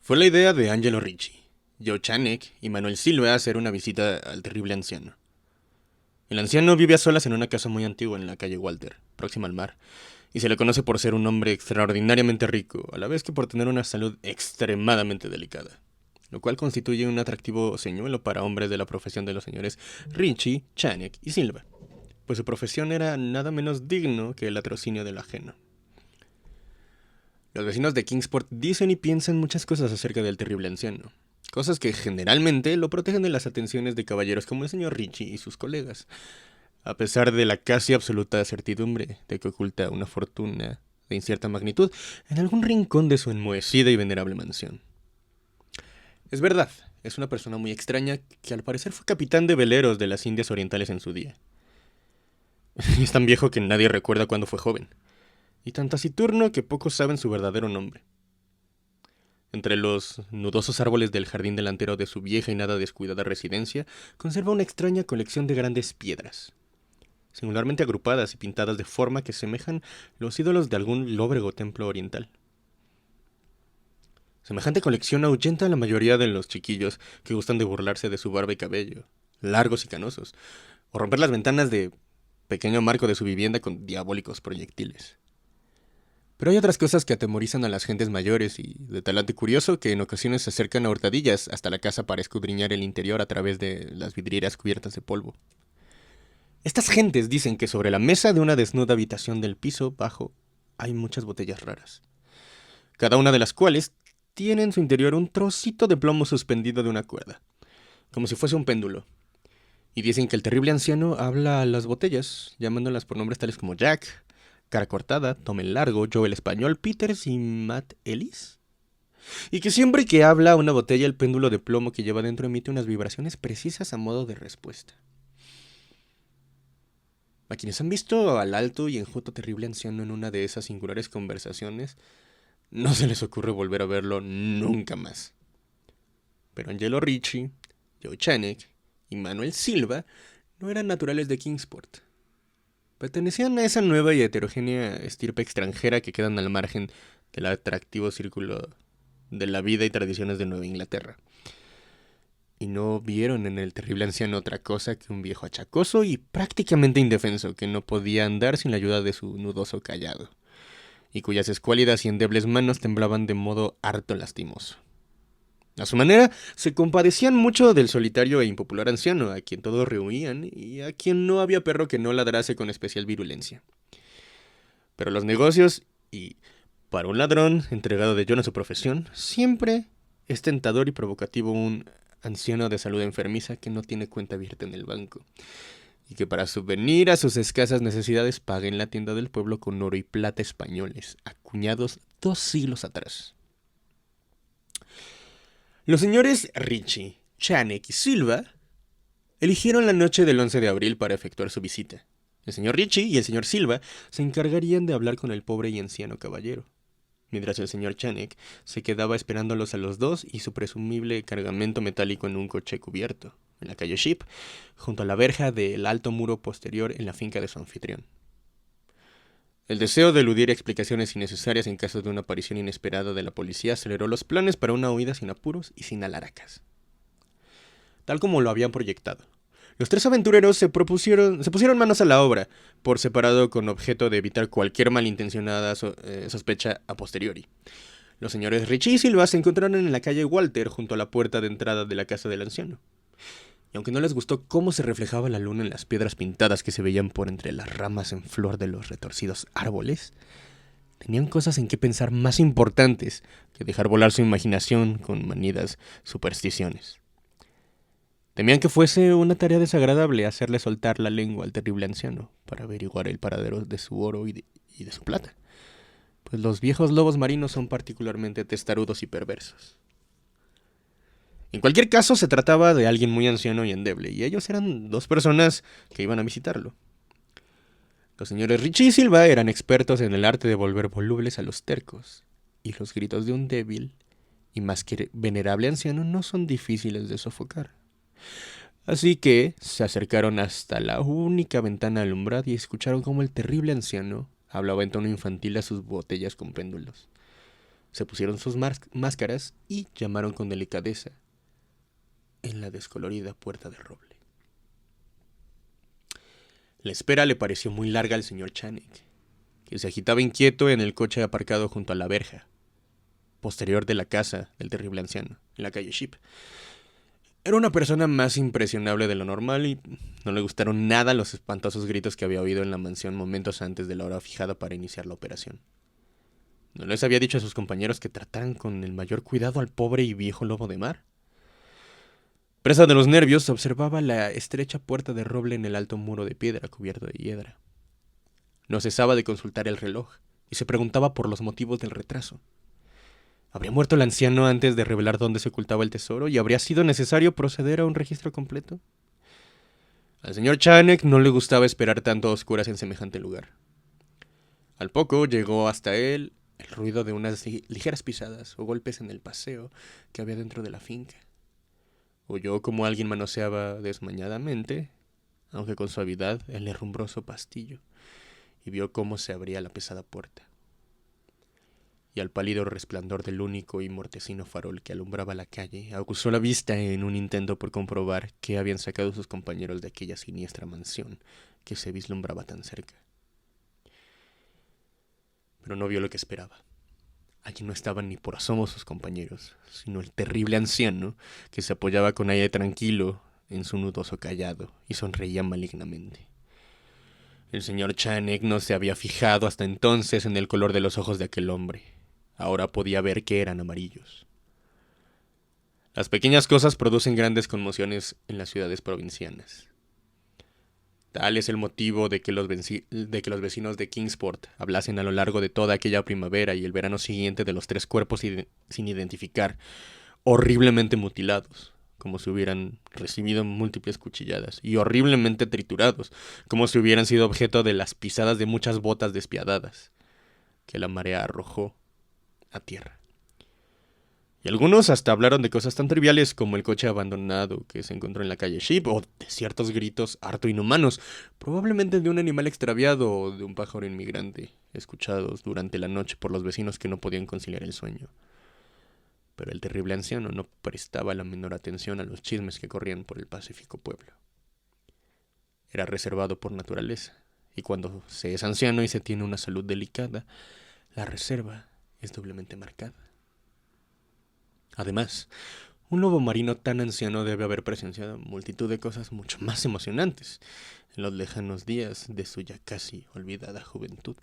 Fue la idea de Angelo Ricci, Joe Chanek y Manuel Silva hacer una visita al terrible anciano. El anciano vive a solas en una casa muy antigua en la calle Walter, próxima al mar, y se le conoce por ser un hombre extraordinariamente rico, a la vez que por tener una salud extremadamente delicada, lo cual constituye un atractivo señuelo para hombres de la profesión de los señores Ricci, Chanek y Silva, pues su profesión era nada menos digno que el latrocinio del ajeno. Los vecinos de Kingsport dicen y piensan muchas cosas acerca del terrible anciano, cosas que generalmente lo protegen de las atenciones de caballeros como el señor Ricci y sus colegas, a pesar de la casi absoluta certidumbre de que oculta una fortuna de incierta magnitud en algún rincón de su enmohecida y venerable mansión. Es verdad, es una persona muy extraña que al parecer fue capitán de veleros de las Indias Orientales en su día. Es tan viejo que nadie recuerda cuándo fue joven, y tan taciturno que pocos saben su verdadero nombre. Entre los nudosos árboles del jardín delantero de su vieja y nada descuidada residencia, conserva una extraña colección de grandes piedras, singularmente agrupadas y pintadas de forma que semejan los ídolos de algún lóbrego templo oriental. Semejante colección ahuyenta a la mayoría de los chiquillos que gustan de burlarse de su barba y cabello, largos y canosos, o romper las ventanas de pequeño marco de su vivienda con diabólicos proyectiles. Pero hay otras cosas que atemorizan a las gentes mayores y de talante curioso que en ocasiones se acercan a hurtadillas hasta la casa para escudriñar el interior a través de las vidrieras cubiertas de polvo. Estas gentes dicen que sobre la mesa de una desnuda habitación del piso bajo hay muchas botellas raras, cada una de las cuales tiene en su interior un trocito de plomo suspendido de una cuerda, como si fuese un péndulo. Y dicen que el terrible anciano habla a las botellas, llamándolas por nombres tales como Jack, Cara Cortada, Tom el Largo, Joe el Español, Peters y Matt Ellis. Y que siempre que habla a una botella, el péndulo de plomo que lleva dentro emite unas vibraciones precisas a modo de respuesta. A quienes han visto al alto y enjuto terrible anciano en una de esas singulares conversaciones, no se les ocurre volver a verlo nunca más. Pero Angelo Ricci, Joe Chanek y Manuel Silva no eran naturales de Kingsport. Pertenecían a esa nueva y heterogénea estirpe extranjera que quedan al margen del atractivo círculo de la vida y tradiciones de Nueva Inglaterra. Y no vieron en el terrible anciano otra cosa que un viejo achacoso y prácticamente indefenso que no podía andar sin la ayuda de su nudoso cayado, y cuyas escuálidas y endebles manos temblaban de modo harto lastimoso. A su manera, se compadecían mucho del solitario e impopular anciano, a quien todos rehuían y a quien no había perro que no ladrase con especial virulencia. Pero los negocios, y para un ladrón entregado de lleno a su profesión, siempre es tentador y provocativo un anciano de salud enfermiza que no tiene cuenta abierta en el banco, y que para subvenir a sus escasas necesidades paga en la tienda del pueblo con oro y plata españoles, acuñados 2 siglos atrás. Los señores Ricci, Chanek y Silva eligieron la noche del 11 de abril para efectuar su visita. El señor Ricci y el señor Silva se encargarían de hablar con el pobre y anciano caballero, mientras el señor Chanek se quedaba esperándolos a los dos y su presumible cargamento metálico en un coche cubierto, en la calle Ship, junto a la verja del alto muro posterior en la finca de su anfitrión. El deseo de eludir explicaciones innecesarias en caso de una aparición inesperada de la policía aceleró los planes para una huida sin apuros y sin alaracas, tal como lo habían proyectado. Los tres aventureros se pusieron manos a la obra, por separado con objeto de evitar cualquier malintencionada sospecha a posteriori. Los señores Ricci y Silva se encontraron en la calle Walter junto a la puerta de entrada de la casa del anciano. Y aunque no les gustó cómo se reflejaba la luna en las piedras pintadas que se veían por entre las ramas en flor de los retorcidos árboles, tenían cosas en que pensar más importantes que dejar volar su imaginación con manidas supersticiones. Temían que fuese una tarea desagradable hacerle soltar la lengua al terrible anciano para averiguar el paradero de su oro y de su plata, pues los viejos lobos marinos son particularmente testarudos y perversos. En cualquier caso, se trataba de alguien muy anciano y endeble, y ellos eran 2 personas que iban a visitarlo. Los señores Ricci y Silva eran expertos en el arte de volver volubles a los tercos, y los gritos de un débil y más que venerable anciano no son difíciles de sofocar. Así que se acercaron hasta la única ventana alumbrada y escucharon cómo el terrible anciano hablaba en tono infantil a sus botellas con péndulos. Se pusieron sus máscaras y llamaron con delicadeza en la descolorida puerta de roble. La espera le pareció muy larga al señor Channing, que se agitaba inquieto en el coche aparcado junto a la verja posterior de la casa del terrible anciano, en la calle Sheep. Era una persona más impresionable de lo normal y no le gustaron nada los espantosos gritos que había oído en la mansión momentos antes de la hora fijada para iniciar la operación. ¿No les había dicho a sus compañeros que trataran con el mayor cuidado al pobre y viejo lobo de mar? Presa de los nervios, observaba la estrecha puerta de roble en el alto muro de piedra cubierto de hiedra. No cesaba de consultar el reloj y se preguntaba por los motivos del retraso. ¿Habría muerto el anciano antes de revelar dónde se ocultaba el tesoro y habría sido necesario proceder a un registro completo? Al señor Channing no le gustaba esperar tanto a oscuras en semejante lugar. Al poco llegó hasta él el ruido de unas ligeras pisadas o golpes en el paseo que había dentro de la finca. Oyó como alguien manoseaba desmañadamente, aunque con suavidad, el herrumbroso pastillo, y vio cómo se abría la pesada puerta. Y al pálido resplandor del único y mortecino farol que alumbraba la calle, acusó la vista en un intento por comprobar qué habían sacado sus compañeros de aquella siniestra mansión que se vislumbraba tan cerca. Pero no vio lo que esperaba. Allí no estaban ni por asomo sus compañeros, sino el terrible anciano que se apoyaba con aire tranquilo en su nudoso cayado y sonreía malignamente. El señor Channing no se había fijado hasta entonces en el color de los ojos de aquel hombre. Ahora podía ver que eran amarillos. Las pequeñas cosas producen grandes conmociones en las ciudades provincianas. Tal es el motivo de que los vecinos de Kingsport hablasen a lo largo de toda aquella primavera y el verano siguiente de los tres cuerpos sin identificar, horriblemente mutilados, como si hubieran recibido múltiples cuchilladas, y horriblemente triturados, como si hubieran sido objeto de las pisadas de muchas botas despiadadas, que la marea arrojó a tierra. Y algunos hasta hablaron de cosas tan triviales como el coche abandonado que se encontró en la calle Sheep, o de ciertos gritos harto inhumanos, probablemente de un animal extraviado o de un pájaro inmigrante, escuchados durante la noche por los vecinos que no podían conciliar el sueño. Pero el terrible anciano no prestaba la menor atención a los chismes que corrían por el pacífico pueblo. Era reservado por naturaleza, y cuando se es anciano y se tiene una salud delicada, la reserva es doblemente marcada. Además, un lobo marino tan anciano debe haber presenciado multitud de cosas mucho más emocionantes en los lejanos días de su ya casi olvidada juventud.